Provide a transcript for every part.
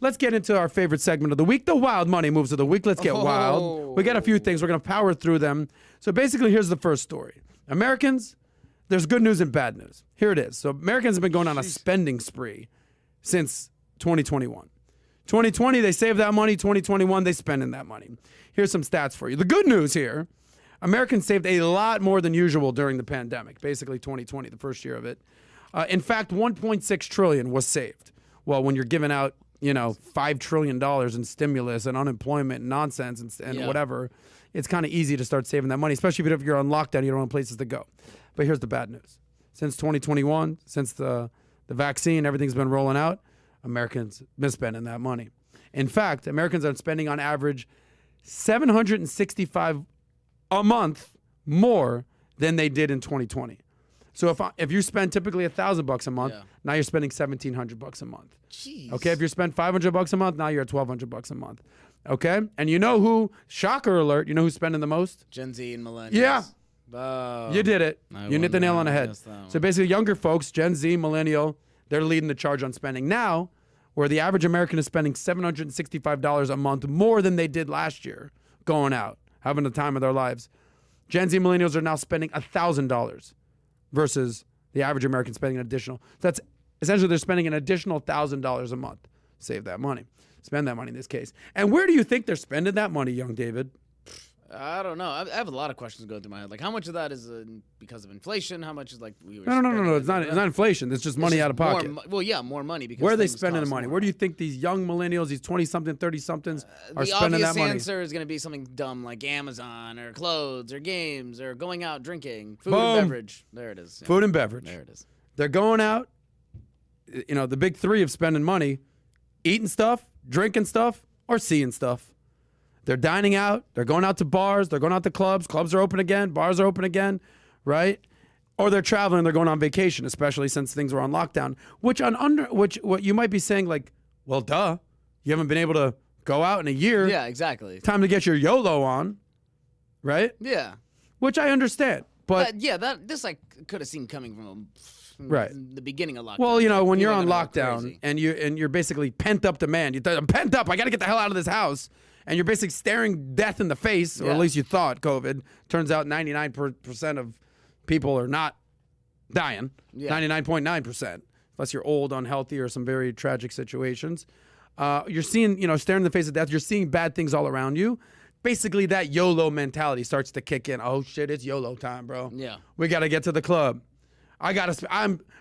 let's get into our favorite segment of the week, the wild money moves of the week. Let's get wild. We got a few things. We're going to power through them. So basically, here's the first story. Americans, there's good news and bad news. Here it is. So Americans have been going on a spending spree since 2021. 2020, they saved that money. 2021, they spending that money. Here's some stats for you. The good news here, Americans saved a lot more than usual during the pandemic, basically 2020, the first year of it. In fact, $1.6 trillion was saved. Well, when you're giving out, $5 trillion in stimulus and unemployment and nonsense and whatever, it's kind of easy to start saving that money, especially if you're on lockdown, you don't have places to go. But here's the bad news. Since 2021, since the vaccine, everything's been rolling out, Americans been spending that money. In fact, Americans are spending on average $765 a month more than they did in 2020. So if you spend typically $1,000 a month, now you're spending $1,700 a month. Jeez. Okay, if you spend $500 a month, now you're at $1,200 a month. Okay, and you know who? Shocker alert! You know who's spending the most? Gen Z and millennials. Yeah. Oh, You did it. You hit the nail on the head. So basically, younger folks, Gen Z, millennial, they're leading the charge on spending now, where the average American is spending $765 a month more than they did last year going out, having the time of their lives. Gen Z millennials are now spending $1,000 versus the average American spending an additional. That's essentially they're spending an additional $1,000 a month. Save that money. Spend that money in this case. And where do you think they're spending that money, young David? I don't know. I have a lot of questions going through my head. Like, how much of that is because of inflation? How much is like we were? No. It's not inflation. It's just money out of pocket. More money. Because where are they spending the money? Where do you think these young millennials, these 20-something, 30-somethings, are spending that money? The obvious answer is going to be something dumb like Amazon or clothes or games or going out drinking, food and beverage. There it is. Yeah. Food and beverage. There it is. They're going out. The big three of spending money: eating stuff, drinking stuff, or seeing stuff. They're dining out. They're going out to bars. They're going out to clubs. Clubs are open again. Bars are open again, right? Or they're traveling. They're going on vacation, especially since things were on lockdown. What you might be saying, like, well, duh, you haven't been able to go out in a year. Yeah, exactly. Time to get your YOLO on, right? Yeah. Which I understand, but this I could have seen coming from right the beginning of lockdown. Well, when you're on lockdown and you're basically pent up demand. I'm pent up. I got to get the hell out of this house. And you're basically staring death in the face, or at least you thought COVID. Turns out 99% of people are not dying. 99.9%, unless you're old, unhealthy, or some very tragic situations. You're seeing, staring in the face of death. You're seeing bad things all around you. Basically, that YOLO mentality starts to kick in. Oh shit, it's YOLO time, bro. Yeah, we got to get to the club. I got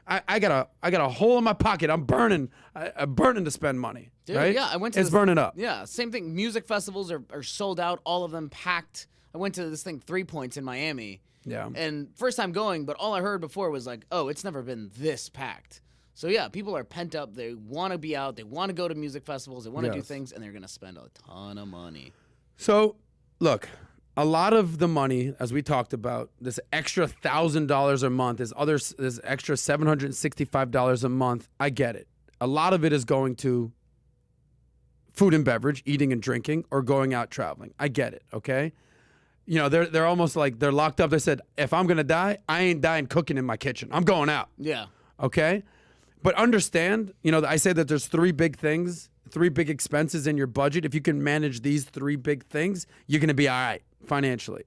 a hole in my pocket. I'm burning to spend money. Dude, right? Yeah, I went to it's burning up. Yeah, same thing. Music festivals are sold out. All of them packed. I went to this thing 3 Points in Miami. Yeah. And first time going, but all I heard before was like, oh, it's never been this packed. So yeah, people are pent up. They want to be out. They want to go to music festivals. They want to do things, and they're gonna spend a ton of money. So, look. A lot of the money, as we talked about, this extra $1,000 a month, this extra $765 a month. I get it. A lot of it is going to food and beverage, eating and drinking, or going out traveling. I get it. Okay, they're almost like they're locked up. They said, if I'm gonna die, I ain't dying cooking in my kitchen. I'm going out. Yeah. Okay, but understand, I say that there's three big things, three big expenses in your budget. If you can manage these three big things, you're gonna be all right. Financially,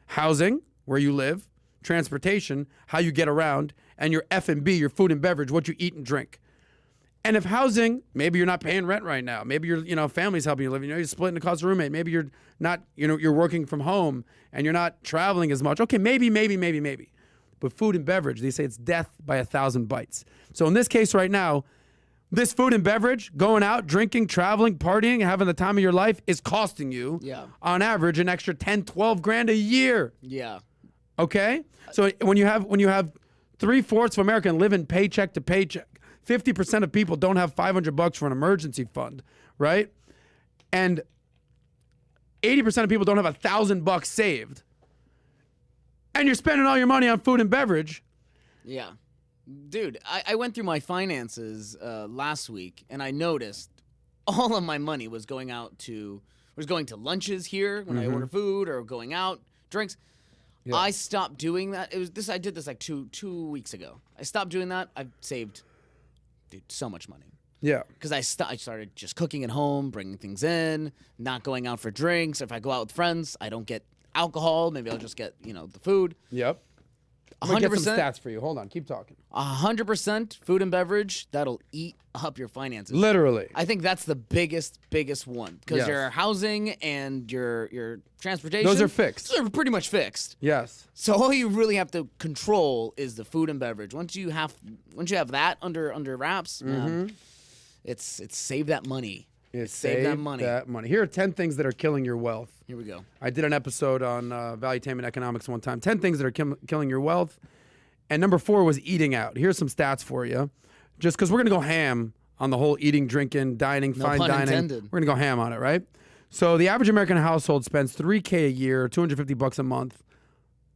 housing, where you live, transportation, how you get around, and your F&B, your food and beverage, what you eat and drink. And if housing, maybe you're not paying rent right now. Maybe your family's helping you live. You're splitting the cost of roommate. Maybe you're not, you're working from home and you're not traveling as much. Okay, maybe. But food and beverage, they say it's death by 1,000 bites. So in this case right now, this food and beverage, going out, drinking, traveling, partying, having the time of your life is costing you, on average, an extra 10, 12 grand a year. Yeah. Okay? So when you have 3/4 of America living paycheck to paycheck, 50% of people don't have $500 for an emergency fund, right? And 80% of people don't have $1,000 saved. And you're spending all your money on food and beverage. Yeah. Dude, I went through my finances last week, and I noticed all of my money was going to lunches here when I order food, or going out, drinks. Yeah. I stopped doing that. I did this like two weeks ago. I stopped doing that. I've saved, dude, so much money. Yeah. Because I started just cooking at home, bringing things in, not going out for drinks. If I go out with friends, I don't get alcohol. Maybe I'll just get, the food. Yep. I'm gonna get some 100%. stats for you. Hold on. Keep talking. 100% food and beverage, that'll eat up your finances. Literally. I think that's the biggest one. Because Yes. your housing and your transportation. Those are fixed. Those are pretty much fixed. Yes. So all you really have to control is the food and beverage. Once you have that under wraps, man, it's save that money. Save that money. Here are 10 things that are killing your wealth. Here we go. I did an episode on Valuetainment Economics one time. 10 things that are killing your wealth. And number 4 was eating out. Here's some stats for you. Just because we're going to go ham on the whole eating, drinking, dining, No fine pun dining. intended. We're going to go ham on it, right? So the average American household spends $3,000 a year, $250 a month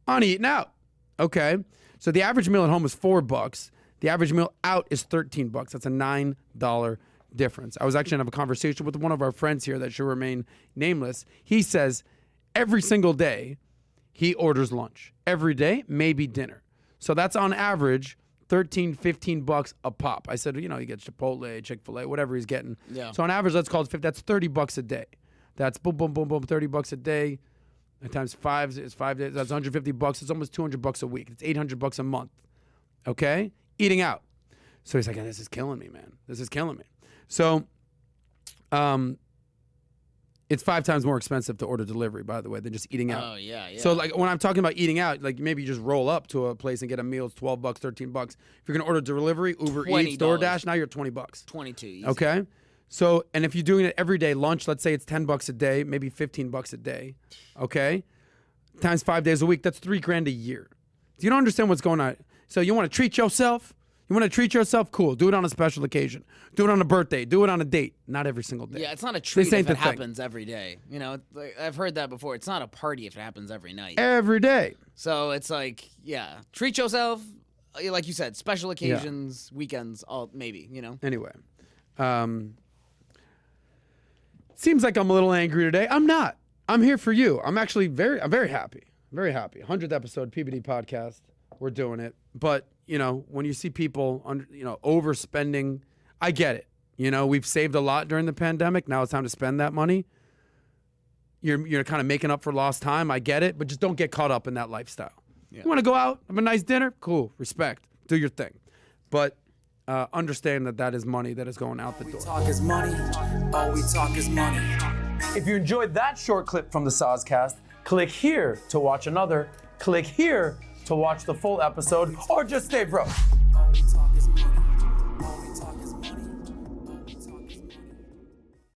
on eating out. Okay. So the average meal at home is $4. The average meal out is $13. That's a $9 difference. I was actually going to have a conversation with one of our friends here that should remain nameless. He says every single day he orders lunch. Every day, maybe dinner. So that's on average $13, $15 a pop. I said, you get Chipotle, Chick-fil-A, whatever he's getting. Yeah. So on average, let's call it 50. That's $30 a day. That's boom, boom, boom, boom, $30 a day. And times 5 is 5 days. That's $150. It's almost $200 a week. It's $800 a month. Okay? Eating out. So he's like, this is killing me, man. This is killing me. So, it's 5 times more expensive to order delivery, by the way, than just eating out. Oh, yeah. So, like, when I'm talking about eating out, like, maybe you just roll up to a place and get a meal. It's $12, $13. If you're going to order delivery, Uber Eats, $20. DoorDash, now you're at $20. 22. Easy. Okay? So, and if you're doing it every day, lunch, let's say it's $10 a day, maybe $15 a day. Okay? Times 5 days a week, that's $3,000 a year. Do you don't understand what's going on? So, you want to treat yourself? You want to treat yourself? Cool. Do it on a special occasion. Do it on a birthday. Do it on a date. Not every single day. Yeah, it's not a treat ain't if it the thing. happens every day. I've heard that before. It's not a party if it happens every night. Every day. So it's like, yeah, treat yourself. Like you said, special occasions, weekends, all maybe, Anyway. Seems like I'm a little angry today. I'm not. I'm here for you. I'm actually I'm very happy. Very happy. 100th episode PBD podcast. We're doing it. But, when you see people, overspending, I get it. We've saved a lot during the pandemic. Now it's time to spend that money. You're kind of making up for lost time. I get it. But just don't get caught up in that lifestyle. Yeah. You want to go out, have a nice dinner? Cool. Respect. Do your thing. But understand that is money that is going out the door. All we talk is money. All we talk is money. If you enjoyed that short clip from the Sozcast, click here to watch another. Click here to watch the full episode, or just stay broke.